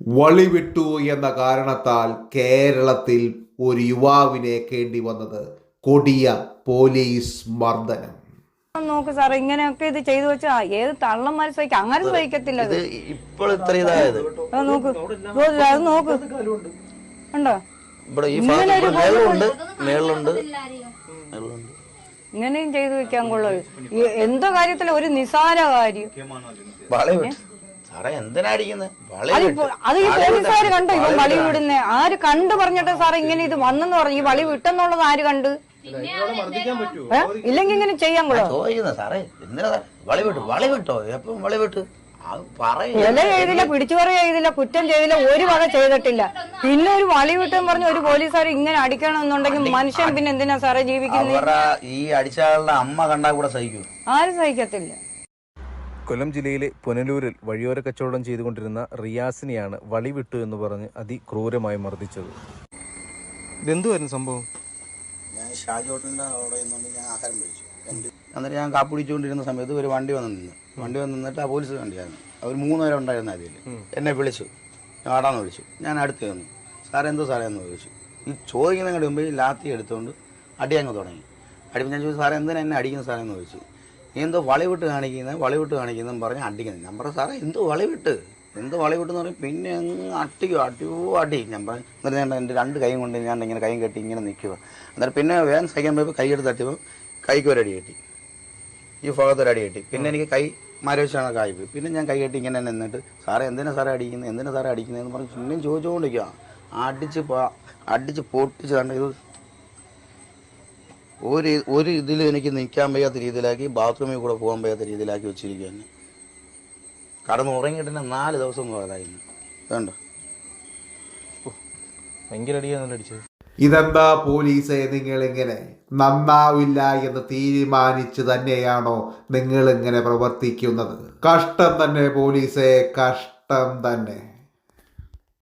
വളിവിട്ടു എന്ന കാരണത്താൽ കേരളത്തിൽ ഒരു യുവാവിനേക്കേണ്ടി വന്നത് കൊടിയ പോലീസ് മർദ്ദനം. നോക്ക് സാർ, ഇങ്ങനെയൊക്കെ ഇത് ചെയ്തു വെച്ചാ ഏത് തള്ളന്മാര് സഹിക്കും? അങ്ങനെ സഹിക്കത്തില്ല. നോക്ക്, അത് നോക്ക്, ഉണ്ടോ ഇങ്ങനെയും ചെയ്തു വെക്കാൻ കൊള്ളത്? എന്തോ കാര്യത്തില് ഒരു നിസാര കാര്യം അത് ഈ പോലീസുകാര് കണ്ടോ? ഇവൻ വളി വിടുന്നേ ആര് കണ്ടു പറഞ്ഞിട്ട് സാറേ ഇങ്ങനെ ഇത് വന്നെന്ന് പറഞ്ഞു? ഈ വളി വിട്ടെന്നുള്ളത് ആര് കണ്ട്? ഇല്ലെങ്കിൽ ഇങ്ങനെ ചെയ്യാൻ കൊള്ളോ? ഇല ചെയ്തില്ല, പിടിച്ചുപറി ചെയ്തില്ല, കുറ്റം ചെയ്തില്ല, ഒരു വക ചെയ്തിട്ടില്ല. പിന്നെ ഒരു വളി വിട്ടെന്ന് പറഞ്ഞ ഒരു പോലീസുകാർ ഇങ്ങനെ അടിക്കണമെന്നുണ്ടെങ്കിൽ മനുഷ്യൻ പിന്നെ എന്തിനാ സാറേ ജീവിക്കുന്നത്? ഈ അടിച്ചാളുടെ അമ്മ കണ്ടാ കൂടെ സഹിക്കൂ? ആരും സഹിക്കത്തില്ല. കൊല്ലം ജില്ലയിലെ പുനലൂരിൽ വഴിയോര കച്ചവടം ചെയ്തുകൊണ്ടിരുന്ന റിയാസിനെയാണ് വളി വിട്ടു എന്ന് പറഞ്ഞ് അതിക്രൂരമായി മർദ്ദിച്ചത്. ഇതെന്തുവായിരുന്നു സംഭവം? ഞാൻ ഷാജി ഹോട്ടലിൻ്റെ അവിടെ നിന്നുകൊണ്ട് ഞാൻ ആഹാരം കഴിച്ചു. എന്നിട്ട് ഞാൻ കാപ്പി കുടിച്ചുകൊണ്ടിരുന്ന സമയത്ത് ഒരു വണ്ടി വന്ന് നിന്നിട്ട് ആ പോലീസ് വണ്ടിയായിരുന്നു. അവർ 3 പേരെ ഉണ്ടായിരുന്ന അതിൽ എന്നെ വിളിച്ചു, ആടാന്ന് വിളിച്ചു. ഞാൻ അടുത്ത് വന്നു. സാറേ എന്തോ സാറേ എന്ന് ചോദിച്ചു. ഈ ചോദിക്കുന്നതിന് മുമ്പ് ഈ ലാത്തി എടുത്തുകൊണ്ട് അടിയങ്ങ് തുടങ്ങി. അടിപ്പോൾ ഞാൻ ചോദിച്ചു, സാറേ എന്തിനാ എന്നെ അടിക്കുന്ന സാറേ എന്ന് ചോദിച്ചു. നീ എന്തോ വളവിട്ട് കാണിക്കുന്നതെന്ന് പറഞ്ഞ് അടിക്കുന്നത്. ഞാൻ പറഞ്ഞു സാറേ എന്തോ വളവിട്ടെന്ന് പറയും. പിന്നെ അങ്ങ് അടി. ഞാൻ പറഞ്ഞു എന്നിട്ട് ഞാൻ എൻ്റെ 2 കൈയും കൊണ്ട് ഞാൻ ഇങ്ങനെ കൈയും കെട്ടി ഇങ്ങനെ നിൽക്കുക. എന്നിട്ട് പിന്നെ വേഗം സഹിക്കാൻ പോയപ്പോൾ കൈയെടുത്ത് തട്ടിയപ്പോൾ കൈക്ക് ഒരടി കെട്ടി, ഈ ഭാഗത്തൊരടി കെട്ടി. പിന്നെ എനിക്ക് കൈ മരവിച്ചാണ് കായ്പോയി. പിന്നെ ഞാൻ കൈ കെട്ടി ഇങ്ങനെ നിന്നിട്ട് സാറേ എന്തിനാ സാറേ അടിക്കുന്നതെന്ന് പറഞ്ഞ് പിന്നെയും ചോദിച്ചുകൊണ്ടിരിക്കുക. അടിച്ച് പൊട്ടിച്ച് കണ്ട ഇത് ഒരു ഇതിൽ എനിക്ക് നിൽക്കാൻ വയ്യാത്ത രീതിയിലാക്കി, ബാത്റൂമിൽ കൂടെ പോകാൻ വയ്യാത്ത രീതിയിലാക്കി വെച്ചിരിക്കുക. എന്നെ കടന്ന് ഉറങ്ങിയിട്ട് 4 ദിവസം പോയതായിരുന്നു. വേണ്ട ഭയങ്കര അടിയാണല്ലോ അടിച്ചത്. ഇതെന്താ പോലീസെ, നിങ്ങളിങ്ങനെ നന്നാവില്ല എന്ന് തീരുമാനിച്ചു തന്നെയാണോ നിങ്ങളിങ്ങനെ പ്രവർത്തിക്കുന്നത്? കഷ്ടം തന്നെ പോലീസെ, കഷ്ടം തന്നെ.